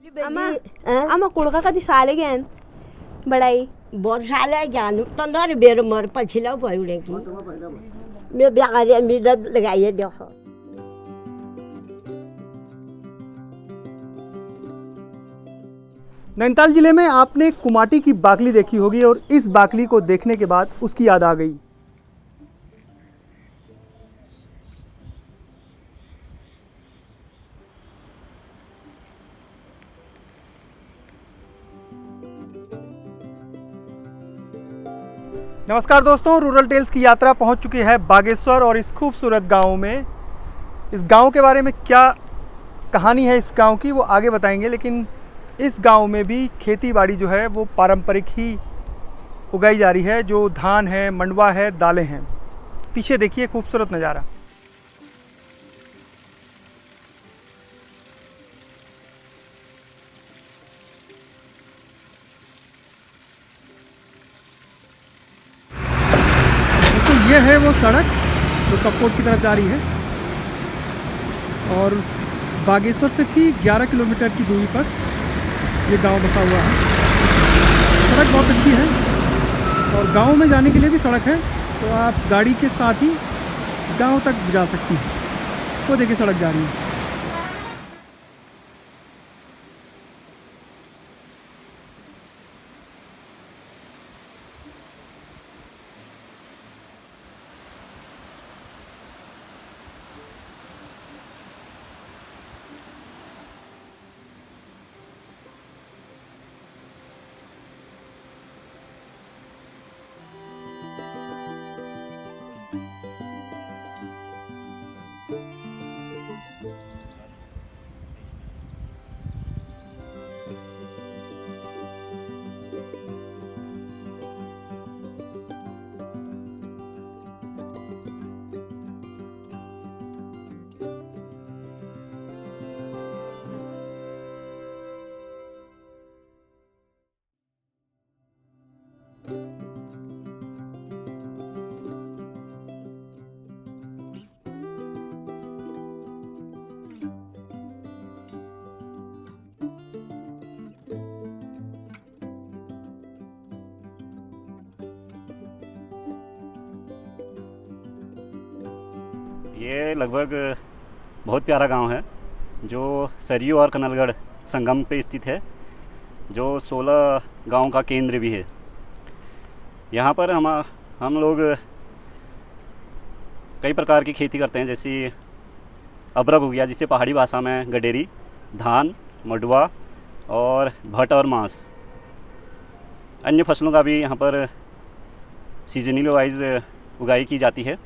ama kulka kati saligen बड़ाई वर्षाले जानु तन्डर बेर मर पछिला भइले कि मे ब्यागारे मिद लगाइए देखो। नैनीताल जिले में आपने कुमाटी की बाकली देखी होगी और इस बाकली को देखने के बाद उसकी याद आ गई। नमस्कार दोस्तों, रूरल टेल्स की यात्रा पहुंच चुकी है बागेश्वर और इस खूबसूरत गांव में। इस गांव के बारे में क्या कहानी है इस गांव की वो आगे बताएंगे, लेकिन इस गांव में भी खेती बाड़ी जो है वो पारंपरिक ही उगाई जा रही है। जो धान है, मंडवा है, दालें हैं। पीछे देखिए खूबसूरत नज़ारा। तो ये है वो सड़क जो कपकोट की तरफ जा रही है और बागेश्वर से ठीक 11 किलोमीटर की दूरी पर ये गांव बसा हुआ है। सड़क बहुत अच्छी है और गांव में जाने के लिए भी सड़क है, तो आप गाड़ी के साथ ही गांव तक जा सकती हैं। वो देखिए सड़क जा रही है। ये लगभग बहुत प्यारा गांव है जो सरयू और कनलगढ़ संगम पे स्थित है, जो 16 गांव का केंद्र भी है। यहाँ पर हम लोग कई प्रकार की खेती करते हैं, जैसे अबरक हो गया, जिसे पहाड़ी भाषा में गडेरी, धान, मंडवा और भट और मांस। अन्य फसलों का भी यहाँ पर सीजनली वाइज उगाई की जाती है।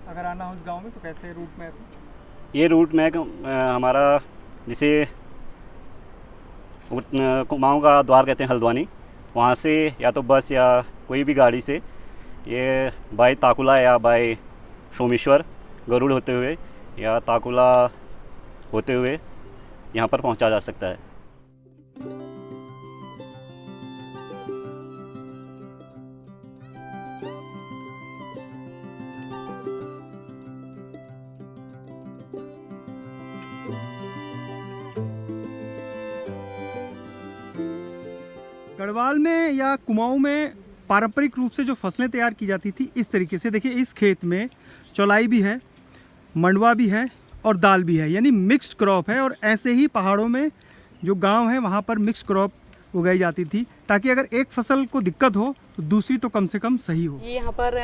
अगर आना हो इस गांव में तो कैसे रूट में? ये रूट में हमारा जिसे कुमाऊँ का द्वार कहते हैं, हल्द्वानी, वहाँ से या तो बस या कोई भी गाड़ी से ये बाय ताकुला या बाय सोमेश्वर गरुड़ होते हुए या ताकुला होते हुए यहाँ पर पहुँचा जा सकता है। गढ़वाल में या कुमाऊं में पारंपरिक रूप से जो फसलें तैयार की जाती थी इस तरीके से, देखिए इस खेत में चौलाई भी है, मंडवा भी है और दाल भी है, यानी मिक्स्ड क्रॉप है। और ऐसे ही पहाड़ों में जो गांव है वहाँ पर मिक्स्ड क्रॉप उगाई जाती थी, ताकि अगर एक फसल को दिक्कत हो तो दूसरी तो कम से कम सही हो। ये यहाँ पर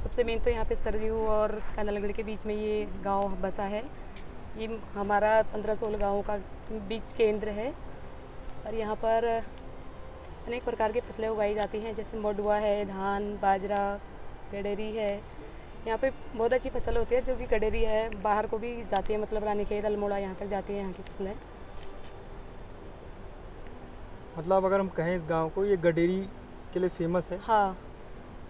सबसे मेन तो यहाँ पे सरयू और कनलगढ़ के बीच में ये गांव बसा है। ये हमारा 15-16 गाँवों का बीच केंद्र है और यहाँ पर अनेक प्रकार की फसलें उगाई जाती हैं, जैसे मंडवा है, धान, बाजरा, गडेरी है। यहाँ पे बहुत अच्छी फसल होती है, जो कि गडेरी है बाहर को भी जाती है, मतलब रानीखेत, अल्मोड़ा यहाँ तक जाती है यहाँ की फसलें। मतलब अगर हम कहें इस गांव को, ये गडेरी के लिए फेमस है। हाँ,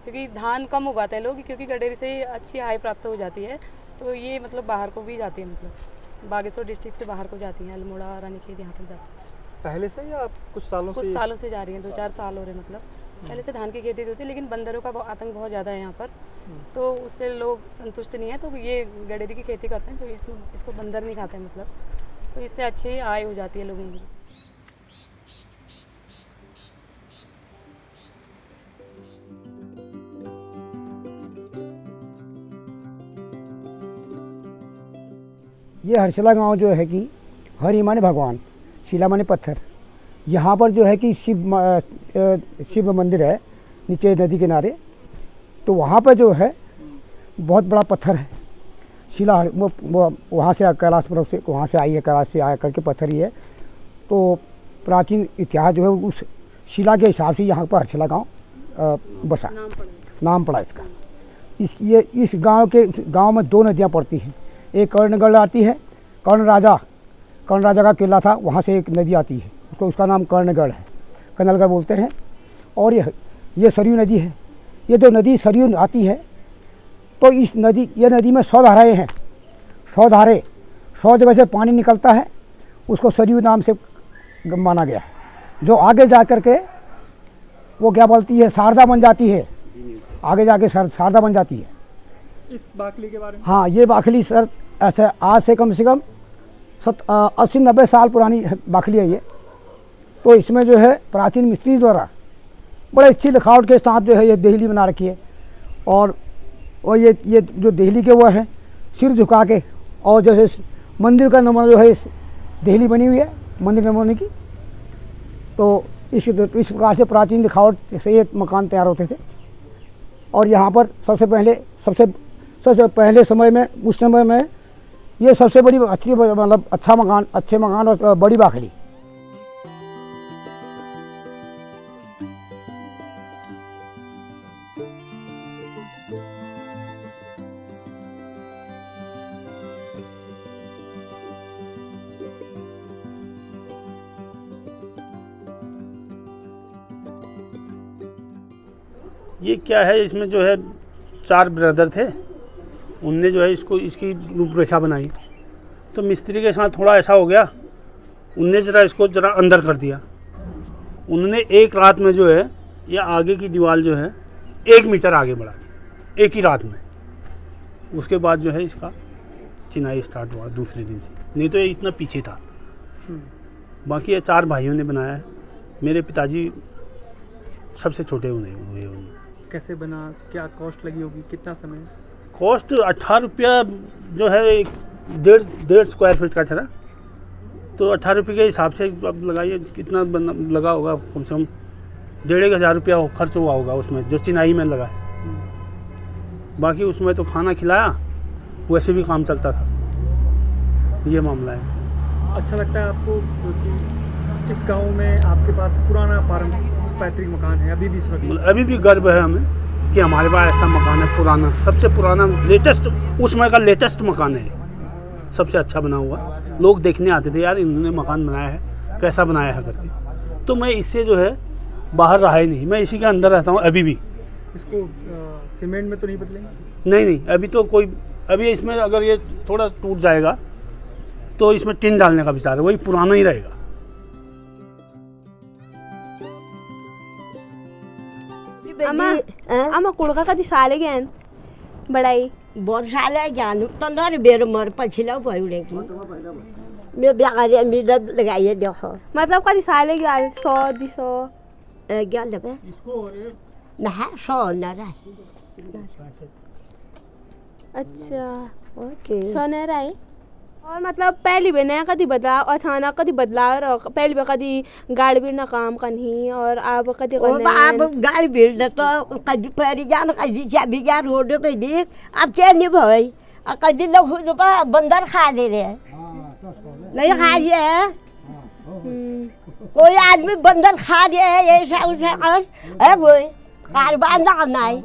क्योंकि धान कम उगाते हैं लोग, क्योंकि गडेरी से अच्छी आय प्राप्त हो जाती है, तो ये मतलब बाहर को भी जाती है, मतलब बागेश्वर डिस्ट्रिक्ट से बाहर को जाती हैं, अल्मोड़ा, रानीखेत यहाँ तक जाती है। पहले से या कुछ सालों से जा रही हैं, 2-4 साल हो रहे। मतलब पहले से धान की खेती होती है, लेकिन बंदरों का आतंक बहुत ज़्यादा है यहाँ पर, तो उससे लोग संतुष्ट नहीं है, तो ये गडेरी की खेती करते हैं, जो इसको बंदर नहीं खाते हैं, मतलब तो इससे अच्छी आय हो जाती है लोगों की। ये हर्षला गांव जो है कि हरि माने भगवान, शिला माने पत्थर। यहाँ पर जो है कि शिव मंदिर है नीचे नदी किनारे, तो वहाँ पर जो है बहुत बड़ा पत्थर है शिला। वो वहाँ से कैलाश पर्वत से वहाँ से आई है, कैलाश से आया करके पत्थर ही है। तो प्राचीन इतिहास जो है उस शिला के हिसाब से यहाँ पर हर्षला गांव बसा, नाम पड़ा इसका। इस गांव में दो नदियाँ पड़ती हैं। एक कर्णगढ़ आती है, कर्ण राजा का किला था, वहाँ से एक नदी आती है, उसका नाम कर्णगढ़ है, कनलगढ़ बोलते हैं। और ये सरयू नदी है। ये दो नदी सरयू आती है, तो ये नदी में 100 धाराएँ हैं। 100 जगह से पानी निकलता है, उसको सरयू नाम से माना गया है। जो आगे जा कर के वो क्या बोलती है, शारदा बन जाती है, आगे जाके शारदा बन जाती है। इस बाकली के बारे में? हाँ, ये बाखली सर ऐसे आज से कम 80-90 साल पुरानी बाखली है ये। तो इसमें जो है प्राचीन मिस्त्री द्वारा बड़े अच्छी लिखावट के साथ जो है ये देहली बना रखी है। और ये जो देहली के वो है सिर झुका के, और जैसे मंदिर का नमूना जो है देहली बनी हुई है मंदिर नमूने की। तो इस प्रकार से प्राचीन लिखावट से ये मकान तैयार होते थे। और यहाँ पर सबसे पहले समय में, उस समय में ये सबसे बड़ी अच्छी मतलब अच्छे मकान और बड़ी बाखली। ये क्या है, इसमें जो है 4 ब्रदर थे, उनने जो है इसकी रूपरेखा बनाई। तो मिस्त्री के साथ थोड़ा ऐसा हो गया, उनने इसको ज़रा अंदर कर दिया। उन्होंने एक रात में जो है ये आगे की दीवार जो है 1 मीटर आगे बढ़ा, एक ही रात में। उसके बाद जो है इसका चिनाई स्टार्ट हुआ दूसरे दिन से, नहीं तो ये इतना पीछे था। बाकी ये 4 भाइयों ने बनाया है। मेरे पिताजी सबसे छोटे हुए। कैसे बना, क्या कॉस्ट लगी होगी, कितना समय? कॉस्ट 18 रुपया जो है 1.5 स्क्वायर फीट का था ना, तो 18 रुपये के हिसाब से अब लगाइए कितना लगा होगा। कम से कम 1,500 हज़ार रुपया खर्च हुआ होगा उसमें, जो चिनाई में लगा है। बाकी उसमें तो खाना खिलाया, वैसे भी काम चलता था। ये मामला है। अच्छा लगता है आपको क्योंकि इस गांव में आपके पास पुराना पैतृक मकान है, अभी भी सुरक्षित? अभी भी गर्व है हमें कि हमारे पास ऐसा मकान है पुराना, सबसे पुराना, लेटेस्ट, उस समय का लेटेस्ट मकान है, सबसे अच्छा बना हुआ। लोग देखने आते थे, यार इन्होंने मकान बनाया है, कैसा बनाया है करके। तो मैं इससे जो है बाहर रहा ही नहीं, मैं इसी के अंदर रहता हूँ अभी भी। इसको सीमेंट में तो नहीं बदलेंगे? नहीं, अभी इसमें अगर ये थोड़ा टूट जाएगा तो इसमें टिन डालने का विचार है, वही पुराना ही रहेगा। आमा कुड़का कति साले गएन बढाई? वर्षाले जानु तन्दारे बेर मर पछिला भयो कि मे बिहारे मिला लगाइए देखो। मतलब कति साले गए? 100-200 क्या लगे ना 100 ना रहा। अच्छा, ओके। 100 नहीं रहा। और मतलब पहली भी नया कति बदलाव, अचानक कति बदलाव, पहली भी कति गाड़ी भी ना काम करनी, और अब कति अब गाड़ी भीड़ तो कभी पैरी जान कभी चाबी जा रोड पे देख अब चैन नहीं भाई। अब कभी लोग खुद बंदर खा ले रहे नहीं खा रहे है, कोई आदमी बंदर खा रहे है, ऐसा उसा है कोई कारोबार ना करना है।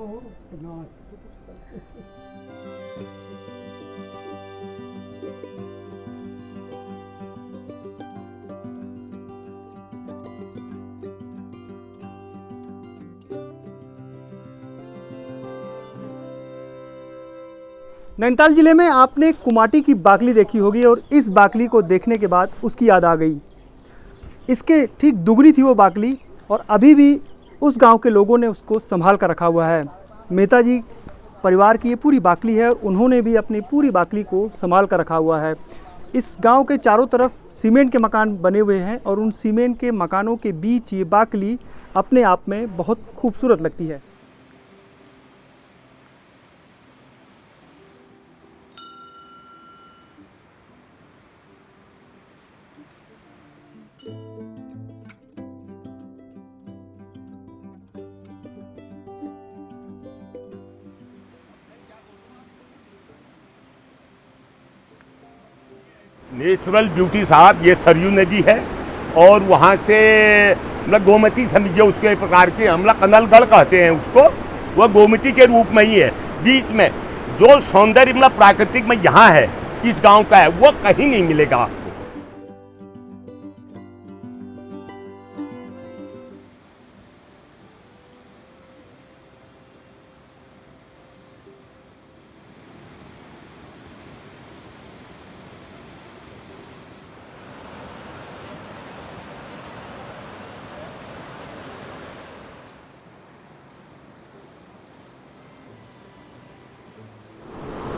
नैनीताल जिले में आपने कुमाटी की बाकली देखी होगी, और इस बाकली को देखने के बाद उसकी याद आ गई। इसके ठीक दुगनी थी वो बाकली, और अभी भी उस गांव के लोगों ने उसको संभाल कर रखा हुआ है। मेहता जी परिवार की ये पूरी बाकली है, और उन्होंने भी अपनी पूरी बाकली को संभाल कर रखा हुआ है। इस गांव के चारों तरफ सीमेंट के मकान बने हुए हैं और उन सीमेंट के मकानों के बीच ये बाकली अपने आप में बहुत खूबसूरत लगती है। नेचुरल ब्यूटी साहब ये सरयू नदी है और वहाँ से मतलब गोमती समझिए उसके प्रकार की, हम लोग कनलगढ़ कहते हैं उसको, वह गोमती के रूप में ही है। बीच में जो सौंदर्य मतलब प्राकृतिक में यहाँ है इस गांव का है वो कहीं नहीं मिलेगा आपको।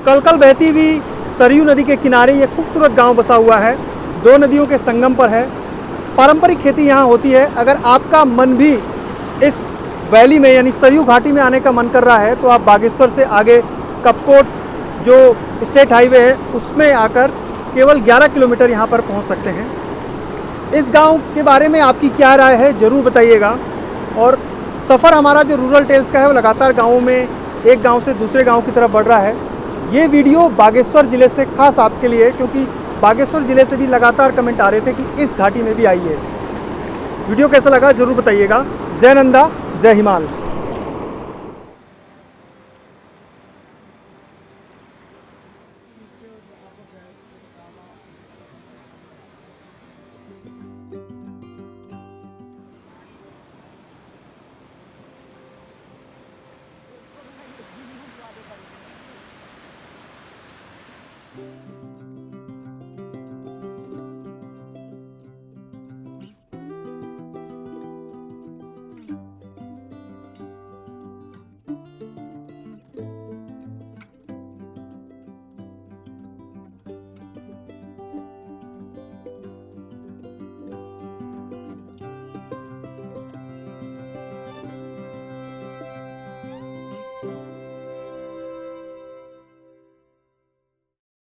कलकल बहती हुई सरयू नदी के किनारे ये खूबसूरत गांव बसा हुआ है, दो नदियों के संगम पर है। पारंपरिक खेती यहाँ होती है। अगर आपका मन भी इस वैली में यानी सरयू घाटी में आने का मन कर रहा है तो आप बागेश्वर से आगे कपकोट जो स्टेट हाईवे है उसमें आकर केवल 11 किलोमीटर यहाँ पर पहुँच सकते हैं। इस गांव के बारे में आपकी क्या राय है ज़रूर बताइएगा। और सफ़र हमारा जो रूरल टेल्स का है वो लगातार गाँवों में एक गाँव से दूसरे गाँव की तरफ बढ़ रहा है। ये वीडियो बागेश्वर ज़िले से खास आपके लिए, क्योंकि बागेश्वर ज़िले से भी लगातार कमेंट आ रहे थे कि इस घाटी में भी आइए। वीडियो कैसा लगा ज़रूर बताइएगा। जय नंदा, जय हिमाल।